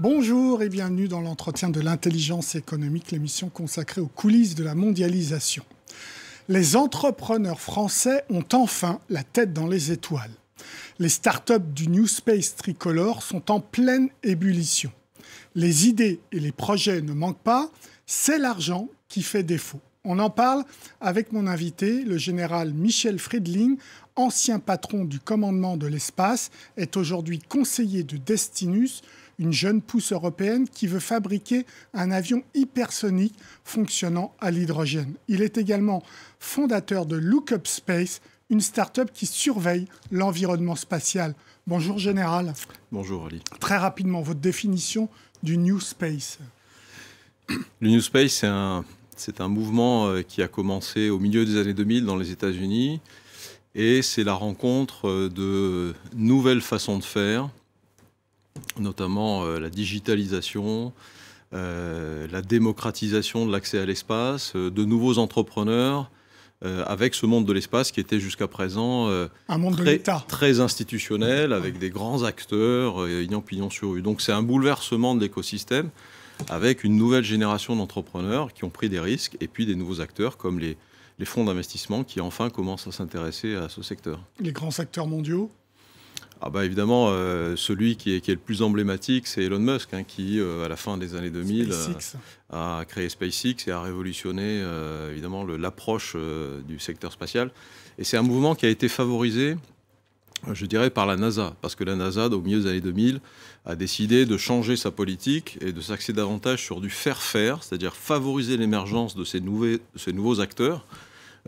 Bonjour et bienvenue dans l'entretien de l'intelligence économique, l'émission consacrée aux coulisses de la mondialisation. Les entrepreneurs français ont enfin la tête dans les étoiles. Les startups du New Space tricolore sont en pleine ébullition. Les idées et les projets ne manquent pas, c'est l'argent qui fait défaut. On en parle avec mon invité, le général Michel Friedling, ancien patron du commandement de l'espace, est aujourd'hui conseiller de Destinus, une jeune pousse européenne qui veut fabriquer un avion hypersonique fonctionnant à l'hydrogène. Il est également fondateur de Lookup Space, une start-up qui surveille l'environnement spatial. Bonjour Général. Bonjour Ali. Très rapidement, votre définition du New Space. Le New Space, c'est un mouvement qui a commencé au milieu des années 2000 dans les États-Unis et c'est la rencontre de nouvelles façons de faire, notamment la digitalisation, la démocratisation de l'accès à l'espace, de nouveaux entrepreneurs avec ce monde de l'espace qui était jusqu'à présent un monde de l'État très institutionnel, avec des grands acteurs ayant pignon sur rue. Donc c'est un bouleversement de l'écosystème avec une nouvelle génération d'entrepreneurs qui ont pris des risques et puis des nouveaux acteurs comme les fonds d'investissement qui enfin commencent à s'intéresser à ce secteur. Les grands acteurs mondiaux? Évidemment, celui qui est le plus emblématique, c'est Elon Musk, qui, à la fin des années 2000, a créé SpaceX et a révolutionné évidemment l'approche du secteur spatial. Et c'est un mouvement qui a été favorisé, je dirais, par la NASA, parce que la NASA, au milieu des années 2000, a décidé de changer sa politique et de s'axer davantage sur du faire-faire, c'est-à-dire favoriser l'émergence de ces nouveaux acteurs,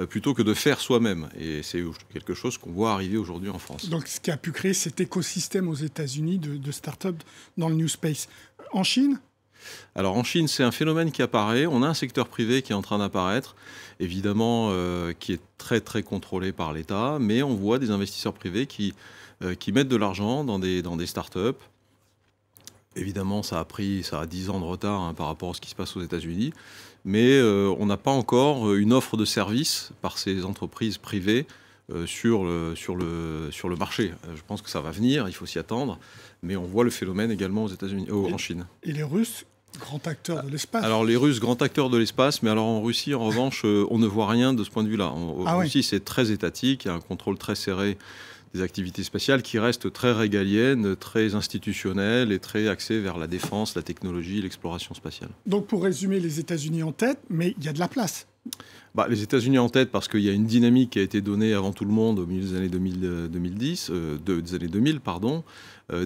plutôt que de faire soi-même. Et c'est quelque chose qu'on voit arriver aujourd'hui en France. Donc ce qui a pu créer cet écosystème aux États-Unis de start-up dans le New Space. En Chine ? Alors en Chine, c'est un phénomène qui apparaît. On a un secteur privé qui est en train d'apparaître, évidemment, qui est très très contrôlé par l'État, mais on voit des investisseurs privés qui mettent de l'argent dans des start-up. Évidemment, ça a 10 ans de retard par rapport à ce qui se passe aux États-Unis, mais on n'a pas encore une offre de service par ces entreprises privées sur le marché. Je pense que ça va venir, il faut s'y attendre, mais on voit le phénomène également aux États-Unis, en Chine. Et les Russes, grands acteurs de l'espace? Alors les Russes, grands acteurs de l'espace, mais alors en Russie, en revanche, on ne voit rien de ce point de vue-là. En Russie, c'est très étatique, il y a un contrôle très serré des activités spatiales qui restent très régaliennes, très institutionnelles et très axées vers la défense, la technologie, l'exploration spatiale. Donc pour résumer, les États-Unis en tête, mais il y a de la place. Les États-Unis en tête parce qu'il y a une dynamique qui a été donnée avant tout le monde au milieu des années 2000,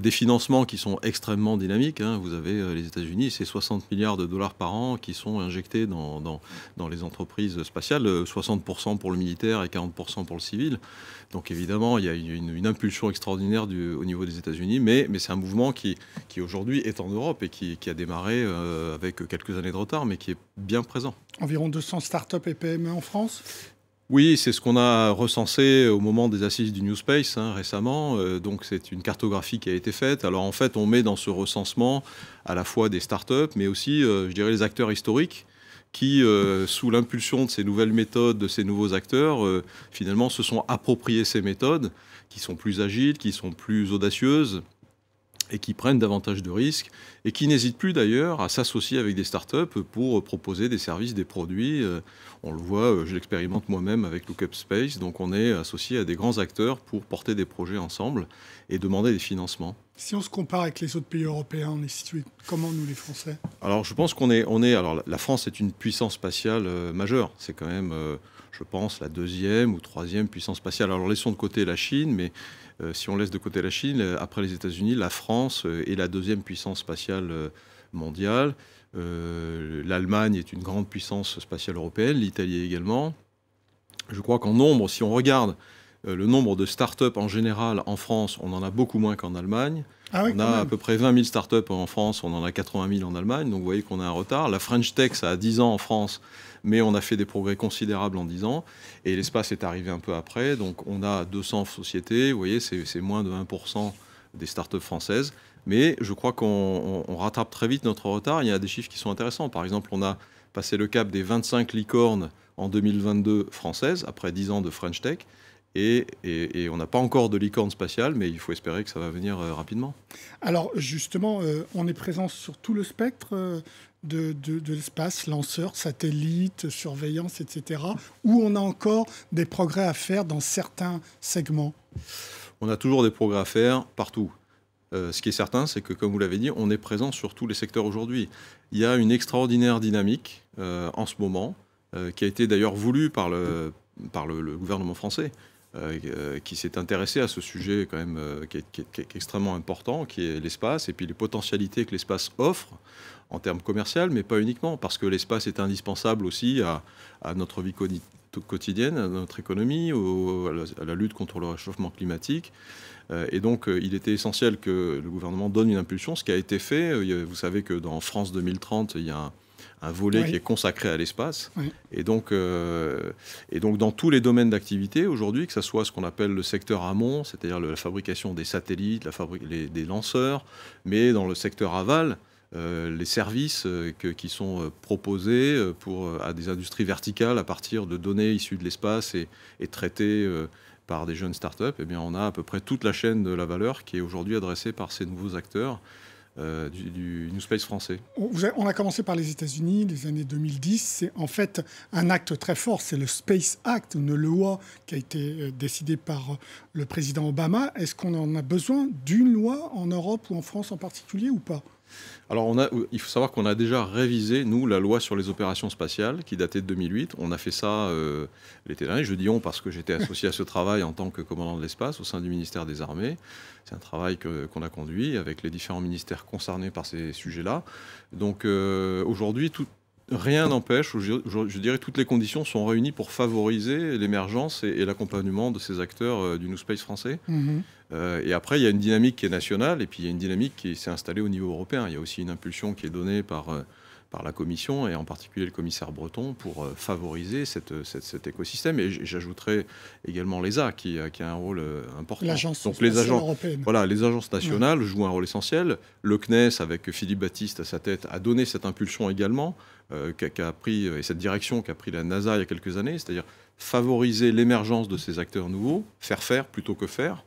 des financements qui sont extrêmement dynamiques. Vous avez les États-Unis, c'est 60 milliards de dollars par an qui sont injectés dans les entreprises spatiales, 60% pour le militaire et 40% pour le civil. Donc évidemment, il y a une impulsion extraordinaire au niveau des États-Unis, mais c'est un mouvement qui aujourd'hui est en Europe et qui a démarré avec quelques années de retard, mais qui est bien présent. Environ 200 startups et PME en France ? Oui, c'est ce qu'on a recensé au moment des assises du New Space récemment. Donc c'est une cartographie qui a été faite. Alors en fait, on met dans ce recensement à la fois des startups, mais aussi, je dirais, les acteurs historiques qui, sous l'impulsion de ces nouvelles méthodes, de ces nouveaux acteurs, finalement se sont appropriés ces méthodes, qui sont plus agiles, qui sont plus audacieuses, et qui prennent davantage de risques, et qui n'hésitent plus d'ailleurs à s'associer avec des startups pour proposer des services, des produits. On le voit, je l'expérimente moi-même avec Lookup Space, donc on est associé à des grands acteurs pour porter des projets ensemble et demander des financements. Si on se compare avec les autres pays européens, on est situé comment, nous les Français ? Alors je pense alors la France est une puissance spatiale majeure, c'est quand même, je pense, la deuxième ou troisième puissance spatiale. Alors laissons de côté la Chine, mais si on laisse de côté la Chine, après les États-Unis, la France est la deuxième puissance spatiale mondiale. L'Allemagne est une grande puissance spatiale européenne, l'Italie également. Je crois qu'en nombre, si on regarde le nombre de start-up en général en France, on en a beaucoup moins qu'en Allemagne. On a à peu près 20 000 start-up en France, on en a 80 000 en Allemagne, donc vous voyez qu'on a un retard. La French Tech, ça a 10 ans en France, mais on a fait des progrès considérables en 10 ans. Et l'espace est arrivé un peu après, donc on a 200 sociétés, vous voyez, c'est moins de 1% des start-up françaises. Mais je crois qu'on rattrape très vite notre retard. Il y a des chiffres qui sont intéressants. Par exemple, on a passé le cap des 25 licornes en 2022 françaises, après 10 ans de French Tech. Et on n'a pas encore de licorne spatiale, mais il faut espérer que ça va venir rapidement. Alors justement, on est présent sur tout le spectre de l'espace, lanceurs, satellites, surveillance, etc. Où on a encore des progrès à faire dans certains segments? On a toujours des progrès à faire partout. Ce qui est certain, c'est que, comme vous l'avez dit, on est présent sur tous les secteurs aujourd'hui. Il y a une extraordinaire dynamique en ce moment, qui a été d'ailleurs voulue par le gouvernement français, qui s'est intéressé à ce sujet quand même qui est extrêmement important, qui est l'espace, et puis les potentialités que l'espace offre en termes commerciaux, mais pas uniquement, parce que l'espace est indispensable aussi à notre vie quotidienne, à notre économie, à la lutte contre le réchauffement climatique. Et donc, il était essentiel que le gouvernement donne une impulsion, ce qui a été fait. Vous savez que dans France 2030, il y a un volet qui est consacré à l'espace. Oui. Et donc, dans tous les domaines d'activité aujourd'hui, que ce soit ce qu'on appelle le secteur amont, c'est-à-dire la fabrication des satellites, des lanceurs, mais dans le secteur aval, les services qui sont proposés à des industries verticales à partir de données issues de l'espace et traitées par des jeunes startups, eh bien, on a à peu près toute la chaîne de la valeur qui est aujourd'hui adressée par ces nouveaux acteurs du New Space français. On a commencé par les États-Unis, les années 2010. C'est en fait un acte très fort, c'est le Space Act, une loi qui a été décidée par le président Obama. Est-ce qu'on en a besoin d'une loi en Europe ou en France en particulier ou pas ? Alors, il faut savoir qu'on a déjà révisé, nous, la loi sur les opérations spatiales, qui datait de 2008. On a fait ça l'été dernier. Je dis on parce que j'étais associé à ce travail en tant que commandant de l'espace au sein du ministère des Armées. C'est un travail qu'on a conduit avec les différents ministères concernés par ces sujets-là. Donc, aujourd'hui, rien n'empêche, je dirais, toutes les conditions sont réunies pour favoriser l'émergence et l'accompagnement de ces acteurs du New Space français. Mmh. Et après, il y a une dynamique qui est nationale et puis il y a une dynamique qui s'est installée au niveau européen. Il y a aussi une impulsion qui est donnée par la Commission et en particulier le commissaire Breton pour favoriser cet écosystème. Et j'ajouterais également l'ESA qui a un rôle important. L'agence européenne. Voilà, les agences nationales jouent un rôle essentiel. Le CNES, avec Philippe Baptiste à sa tête, a donné cette impulsion également, qu'a pris, et cette direction qu'a pris la NASA il y a quelques années, c'est-à-dire favoriser l'émergence de ces acteurs nouveaux, faire plutôt que faire.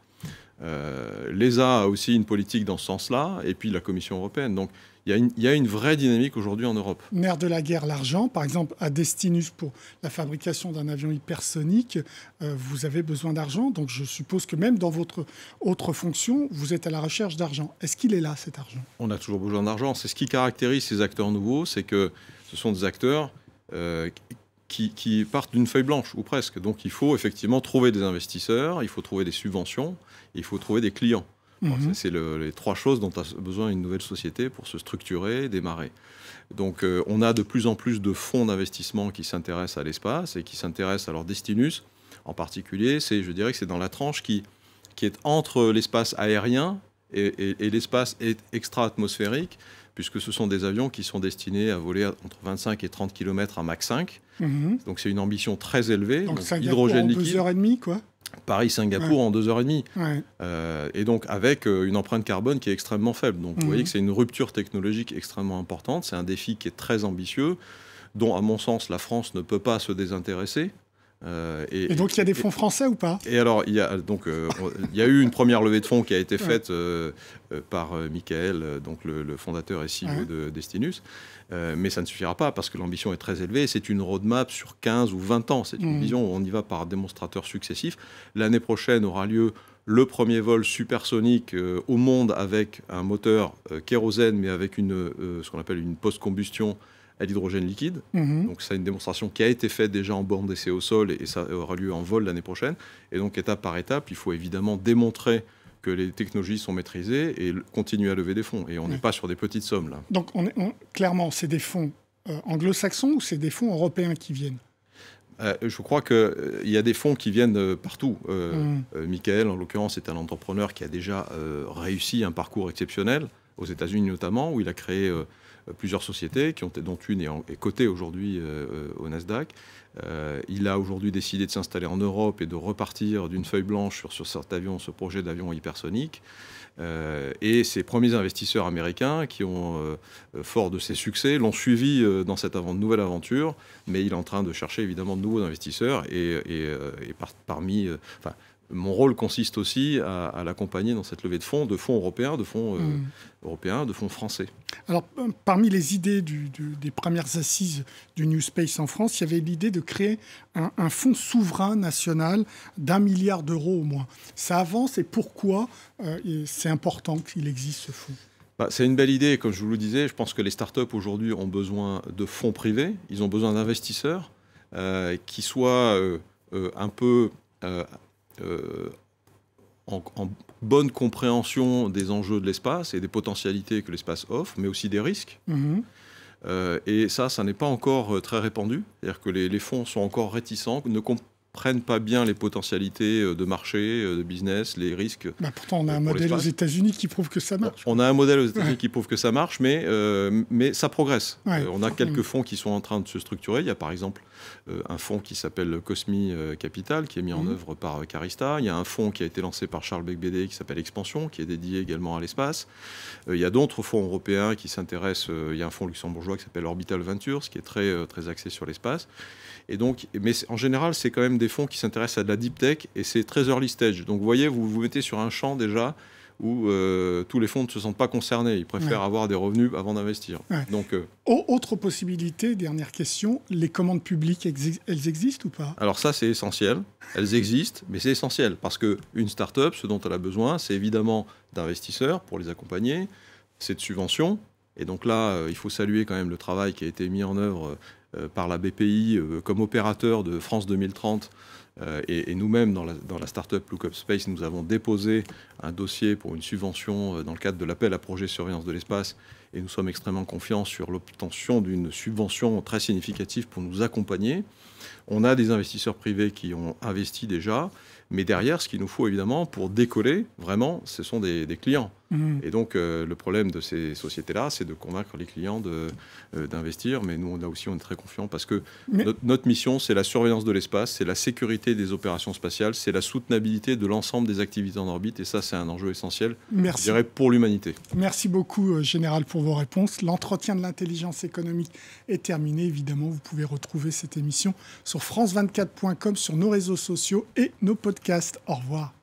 L'ESA a aussi une politique dans ce sens-là, et puis la Commission européenne. Donc il y a une vraie dynamique aujourd'hui en Europe. Nerf de la guerre, l'argent. Par exemple, à Destinus, pour la fabrication d'un avion hypersonique, vous avez besoin d'argent. Donc je suppose que même dans votre autre fonction, vous êtes à la recherche d'argent. Est-ce qu'il est là, cet argent ? On a toujours besoin d'argent. C'est ce qui caractérise ces acteurs nouveaux, c'est que ce sont des acteurs qui partent d'une feuille blanche, ou presque. Donc il faut effectivement trouver des investisseurs, il faut trouver des subventions, il faut trouver des clients. Mmh. C'est les trois choses dont a besoin une nouvelle société pour se structurer, démarrer. Donc on a de plus en plus de fonds d'investissement qui s'intéressent à l'espace et qui s'intéressent à leur Destinus. En particulier, je dirais que c'est dans la tranche qui est entre l'espace aérien et l'espace extra-atmosphérique, puisque ce sont des avions qui sont destinés à voler entre 25 et 30 km à Mach 5. Mmh. Donc c'est une ambition très élevée. Donc hydrogène liquide. 2h30, quoi. Paris-Singapour en 2h30. Ouais. Et donc avec une empreinte carbone qui est extrêmement faible. Donc vous voyez que c'est une rupture technologique extrêmement importante. C'est un défi qui est très ambitieux, dont à mon sens la France ne peut pas se désintéresser. Et donc il y a des fonds français ou pas ? Et alors il y a eu une première levée de fonds qui a été faite par Michael, donc le fondateur et CEO de Destinus, mais ça ne suffira pas parce que l'ambition est très élevée. C'est une roadmap sur 15 ou 20 ans. C'est une vision où on y va par démonstrateurs successifs. L'année prochaine aura lieu le premier vol supersonique au monde avec un moteur kérosène, mais avec ce qu'on appelle une post-combustion à l'hydrogène liquide. Mmh. Donc c'est une démonstration qui a été faite déjà en borne d'essai au sol et ça aura lieu en vol l'année prochaine. Et donc étape par étape, il faut évidemment démontrer que les technologies sont maîtrisées et continuer à lever des fonds. Et on n'est pas sur des petites sommes là. Donc clairement, c'est des fonds anglo-saxons ou c'est des fonds européens qui viennent ? Je crois qu'il y a des fonds qui viennent partout. Michael, en l'occurrence, est un entrepreneur qui a déjà réussi un parcours exceptionnel aux États-Unis notamment, où il a créé plusieurs sociétés, dont une est cotée aujourd'hui au Nasdaq. Il a aujourd'hui décidé de s'installer en Europe et de repartir d'une feuille blanche sur ce projet d'avion hypersonique. Et ses premiers investisseurs américains, qui ont, fort de ses succès, l'ont suivi dans cette nouvelle aventure, mais il est en train de chercher évidemment de nouveaux investisseurs. Mon rôle consiste aussi à l'accompagner dans cette levée de fonds européens, de fonds français. Alors, parmi les idées des premières assises du New Space en France, il y avait l'idée de créer un fonds souverain national d'1 milliard d'euros au moins. Ça avance et pourquoi c'est important qu'il existe ce fonds ? C'est une belle idée, comme je vous le disais. Je pense que les startups aujourd'hui ont besoin de fonds privés. Ils ont besoin d'investisseurs qui soient un peu en bonne compréhension des enjeux de l'espace et des potentialités que l'espace offre, mais aussi des risques. Et ça n'est pas encore très répandu. C'est-à-dire que les fonds sont encore réticents, ne comprennent pas bien les potentialités de marché, de business, les risques. Pourtant, on a un modèle aux États-Unis qui prouve que ça marche. On a un modèle aux États-Unis qui prouve que ça marche, mais ça progresse. On a quelques fonds qui sont en train de se structurer. Il y a par exemple un fonds qui s'appelle Cosmi Capital, qui est mis en œuvre par Carista. Il y a un fonds qui a été lancé par Charles Bec-Bédé qui s'appelle Expansion, qui est dédié également à l'espace. Il y a d'autres fonds européens qui s'intéressent. Il y a un fonds luxembourgeois qui s'appelle Orbital Ventures, qui est très axé sur l'espace. Et donc, mais en général, c'est quand même des fonds qui s'intéressent à de la deep tech et c'est très early stage. Donc, vous voyez, vous vous mettez sur un champ déjà où tous les fonds ne se sentent pas concernés. Ils préfèrent avoir des revenus avant d'investir. Donc, autre possibilité, dernière question, les commandes publiques, elles existent ou pas ? Alors ça, c'est essentiel. Elles existent, mais c'est essentiel parce qu'une start-up, ce dont elle a besoin, c'est évidemment d'investisseurs pour les accompagner, c'est de subventions. Et donc là, il faut saluer quand même le travail qui a été mis en œuvre par la BPI comme opérateur de France 2030. Et nous-mêmes, dans la start-up Lookup Space, nous avons déposé un dossier pour une subvention dans le cadre de l'appel à projet surveillance de l'espace. Et nous sommes extrêmement confiants sur l'obtention d'une subvention très significative pour nous accompagner. On a des investisseurs privés qui ont investi déjà. Mais derrière, ce qu'il nous faut évidemment pour décoller, vraiment, ce sont des clients. Et donc, le problème de ces sociétés-là, c'est de convaincre les clients d'investir. Mais nous, là aussi, on est très confiants parce que notre mission, c'est la surveillance de l'espace, c'est la sécurité des opérations spatiales, c'est la soutenabilité de l'ensemble des activités en orbite. Et ça, c'est un enjeu essentiel, je dirais, pour l'humanité. Merci beaucoup, Général, pour vos réponses. L'entretien de l'intelligence économique est terminé. Évidemment, vous pouvez retrouver cette émission sur france24.com, sur nos réseaux sociaux et nos podcasts. Au revoir.